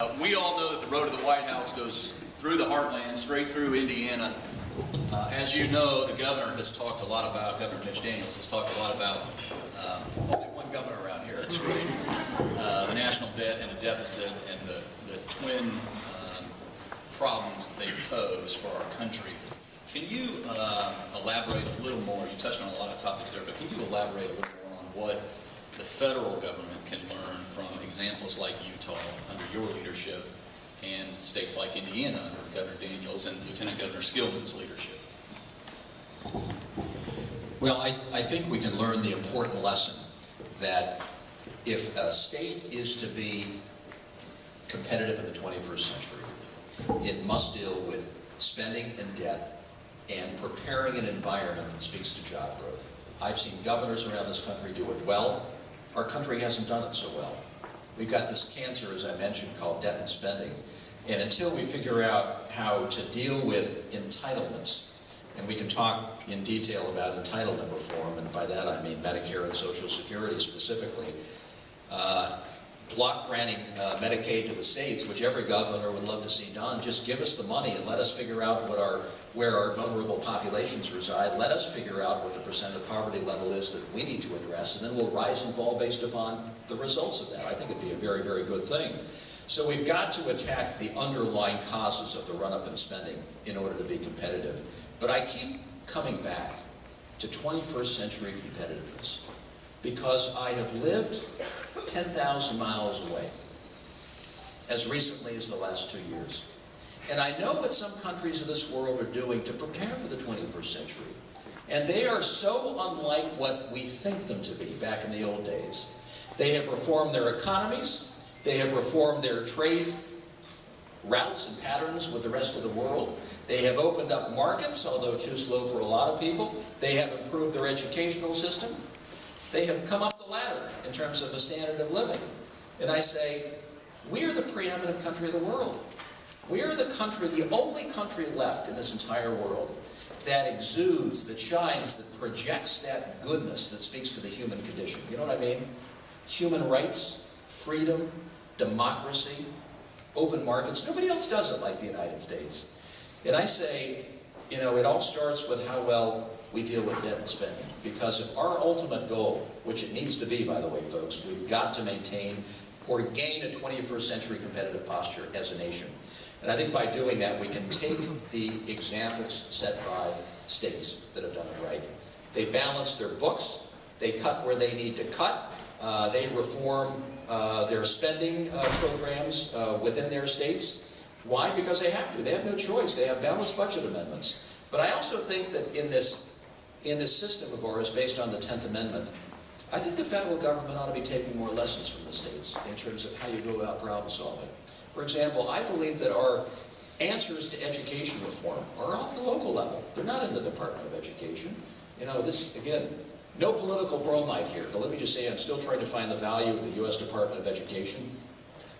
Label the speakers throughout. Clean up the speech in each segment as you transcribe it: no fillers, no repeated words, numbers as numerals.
Speaker 1: We all know that the road to the White House goes through the heartland, straight through Indiana. As you know, the governor has talked a lot about, Governor Mitch Daniels has talked a lot about, only one governor around here, that's right, the national debt and the deficit and the twin problems that they pose for our country. Can you elaborate a little more? You touched on a lot of topics there, but can you elaborate a little more on what the federal government can learn from examples like Utah under your leadership and states like Indiana under Governor Daniels and Lieutenant Governor Skillman's leadership?
Speaker 2: Well, I think we can learn the important lesson that if a state is to be competitive in the 21st century, it must deal with spending and debt and preparing an environment that speaks to job growth. I've seen governors around this country do it well. Our country hasn't done it so well. We've got this cancer, as I mentioned, called debt and spending. And until we figure out how to deal with entitlements, and we can talk in detail about entitlement reform, and by that I mean Medicare and Social Security specifically, block granting Medicaid to the states, which every governor would love to see done. Just give us the money and let us figure out where our vulnerable populations reside. Let us figure out what the percent of poverty level is that we need to address, and then we'll rise and fall based upon the results of that. I think it'd be a very, very good thing. So we've got to attack the underlying causes of the run-up in spending in order to be competitive. But I keep coming back to 21st century competitiveness because I have lived 10,000 miles away as recently as the last 2 years. And I know what some countries of this world are doing to prepare for the 21st century. And they are so unlike what we think them to be back in the old days. They have reformed their economies. They have reformed their trade routes and patterns with the rest of the world. They have opened up markets, although too slow for a lot of people. They have improved their educational system. They have come up the ladder in terms of the standard of living. And I say, we are the preeminent country of the world. We are the country, the only country left in this entire world that exudes, that shines, that projects that goodness that speaks to the human condition. You know what I mean? Human rights, freedom, democracy, open markets. Nobody else does it like the United States. And I say, you know, it all starts with how well we deal with debt and spending. Because if our ultimate goal, which it needs to be, by the way, folks, we've got to maintain or gain a 21st century competitive posture as a nation. And I think by doing that, we can take the examples set by states that have done it right. They balance their books. They cut where they need to cut. They reform their spending programs within their states. Why? Because they have to. They have no choice. They have balanced budget amendments. But I also think that in this system of ours, based on the 10th Amendment, I think the federal government ought to be taking more lessons from the states in terms of how you go about problem solving. For example, I believe that our answers to education reform are off the local level. They're not in the Department of Education. You know, this, again, no political bromide here, but let me just say I'm still trying to find the value of the U.S. Department of Education.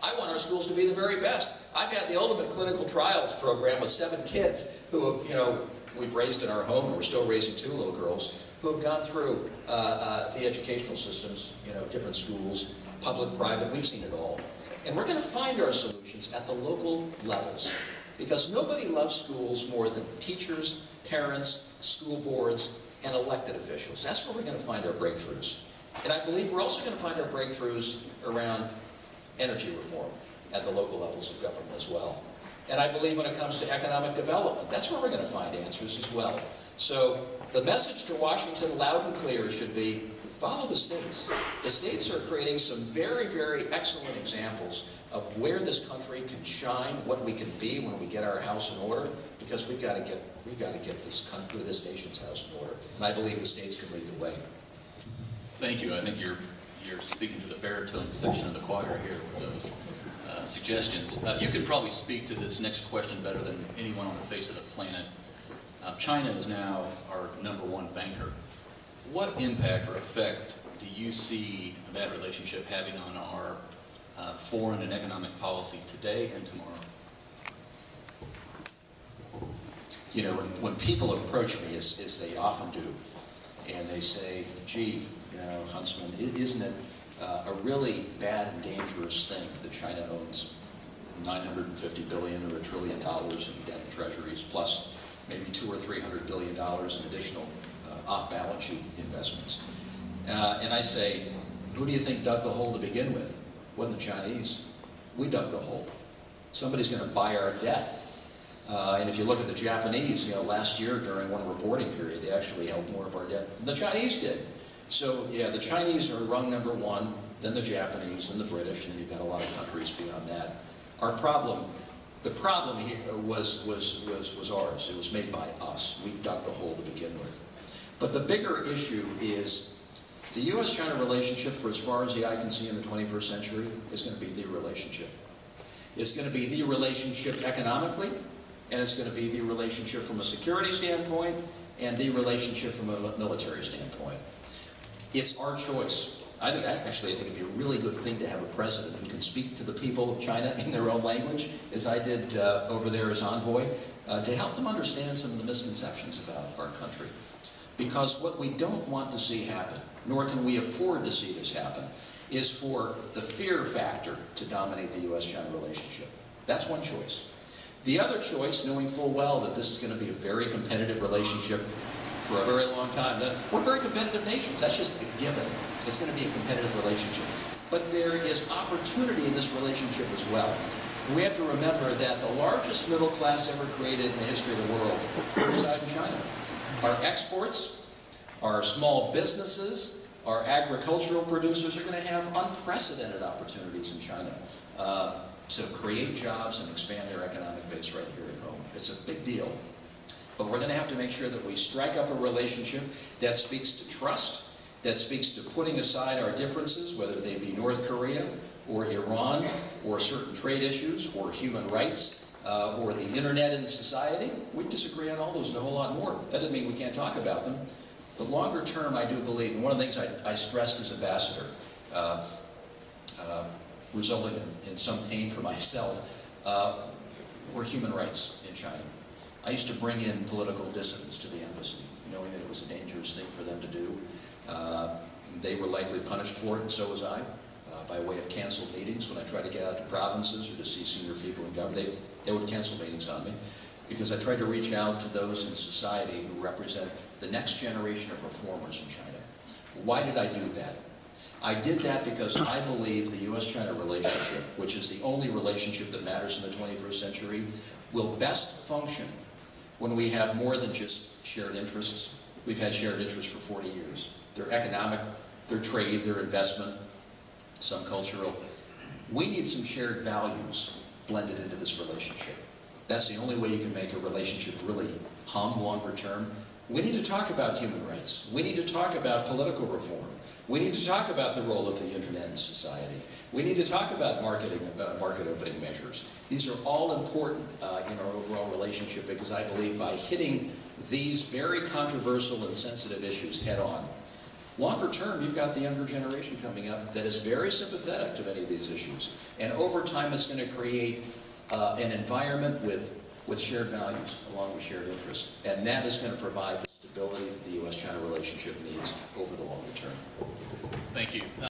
Speaker 2: I want our schools to be the very best. I've had the ultimate clinical trials program with 7 kids who have, you know, we've raised in our home, and we're still raising 2 little girls, who have gone through the educational systems, you know, different schools, public, private, we've seen it all. And we're going to find our solutions at the local levels. Because nobody loves schools more than teachers, parents, school boards, and elected officials. That's where we're going to find our breakthroughs. And I believe we're also going to find our breakthroughs around energy reform at the local levels of government as well. And I believe when it comes to economic development, that's where we're going to find answers as well. So the message to Washington, loud and clear, should be follow the states. The states are creating some very, very excellent examples of where this country can shine, what we can be when we get our house in order, because we've got to get this country, this nation's house in order. And I believe the states can lead the way.
Speaker 1: Thank you. I think you're speaking to the baritone section of the choir here with those suggestions. You could probably speak to this next question better than anyone on the face of the planet. China is now our #1 banker. What impact or effect do you see that relationship having on our foreign and economic policies today and tomorrow?
Speaker 2: You know, when people approach me, as they often do, and they say, gee, you know, Huntsman, isn't it a really bad and dangerous thing that China owns $950 billion or $1 trillion in debt and treasuries, plus maybe $200 or $300 billion in additional off-balance sheet investments. And I say, who do you think dug the hole to begin with? Wasn't the Chinese. We dug the hole. Somebody's going to buy our debt. And if you look at the Japanese, last year during one reporting period, they actually held more of our debt than the Chinese did. So yeah, the Chinese are rung number one, then the Japanese, then the British, and then you've got a lot of countries beyond that. The problem here was ours. It was made by us. We dug the hole to begin with. But the bigger issue is the U.S.-China relationship, for as far as the eye can see in the 21st century, is going to be the relationship. It's going to be the relationship economically, and it's going to be the relationship from a security standpoint, and the relationship from a military standpoint. It's our choice. I think it'd be a really good thing to have a president who can speak to the people of China in their own language, as I did over there as envoy, to help them understand some of the misconceptions about our country. Because what we don't want to see happen, nor can we afford to see this happen, is for the fear factor to dominate the U.S.-China relationship. That's one choice. The other choice, knowing full well that this is going to be a very competitive relationship for a very long time. We're very competitive nations. That's just a given. It's going to be a competitive relationship. But there is opportunity in this relationship as well. And we have to remember that the largest middle class ever created in the history of the world reside in China. Our exports, our small businesses, our agricultural producers are going to have unprecedented opportunities in China to create jobs and expand their economic base right here at home. It's a big deal. But we're going to have to make sure that we strike up a relationship that speaks to trust, that speaks to putting aside our differences, whether they be North Korea or Iran or certain trade issues or human rights or the internet in society. We disagree on all those and a whole lot more. That doesn't mean we can't talk about them. But longer term, I do believe, and one of the things I stressed as ambassador, resulting in some pain for myself, were human rights in China. I used to bring in political dissidents to the embassy, knowing that it was a dangerous thing for them to do. They were likely punished for it, and so was I, by way of canceled meetings. When I tried to get out to provinces or to see senior people in government, they would cancel meetings on me, because I tried to reach out to those in society who represent the next generation of reformers in China. Why did I do that? I did that because I believe the U.S.-China relationship, which is the only relationship that matters in the 21st century, will best function when we have more than just shared interests. We've had shared interests for 40 years. They're economic, they're trade, they're investment, some cultural. We need some shared values blended into this relationship. That's the only way you can make a relationship really hum longer term. We need to talk about human rights. We need to talk about political reform. We need to talk about the role of the internet in society. We need to talk about market opening measures. These are all important in our overall relationship, because I believe by hitting these very controversial and sensitive issues head on, longer term, you've got the younger generation coming up that is very sympathetic to many of these issues. And over time, it's going to create an environment with shared values along with shared interests. And that is going to provide the stability that the U.S.-China relationship needs over the longer term.
Speaker 1: Thank you.